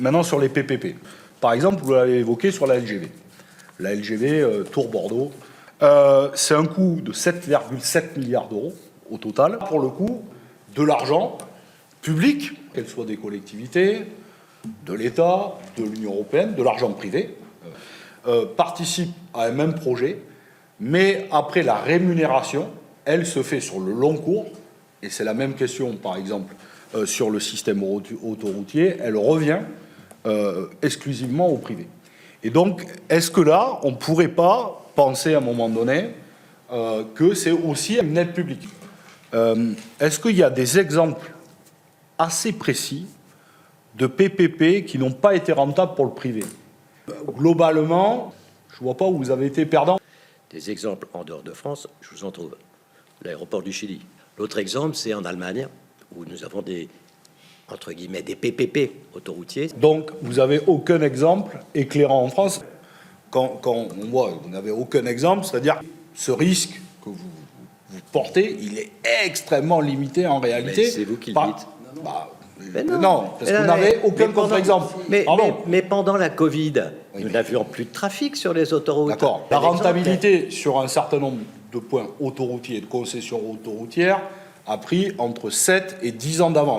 Maintenant, sur les PPP. Par exemple, vous l'avez évoqué sur la LGV. La LGV Tours-Bordeaux, c'est un coût de 7,7 milliards d'euros au total. Pour le coup, de l'argent public, qu'elle soit des collectivités, de l'État, de l'Union européenne, de l'argent privé, participe à un même projet, mais après la rémunération, elle se fait sur le long cours, et c'est la même question, par exemple, sur le système autoroutier, elle revient exclusivement au privé. Et donc, est-ce que là, on ne pourrait pas penser à un moment donné que c'est aussi une aide publique? Est-ce qu'il y a des exemples assez précis de PPP qui n'ont pas été rentables pour le privé? Globalement, je ne vois pas où vous avez été perdant. Des exemples en dehors de France, je vous en trouve. L'aéroport du Chili. L'autre exemple, c'est en Allemagne, où nous avons des, entre guillemets, des PPP autoroutiers. Donc, vous n'avez aucun exemple éclairant en France. Quand on voit, vous n'avez aucun exemple, c'est-à-dire ce risque que vous portez, il est extrêmement limité en réalité. C'est vous qui le dites. Non, parce que vous n'avez aucun contre-exemple. Mais pendant la Covid, nous n'avions plus de trafic sur les autoroutes. D'accord. La rentabilité sur un certain nombre de points autoroutiers et de concessions autoroutières a pris entre 7 et 10 ans d'avance.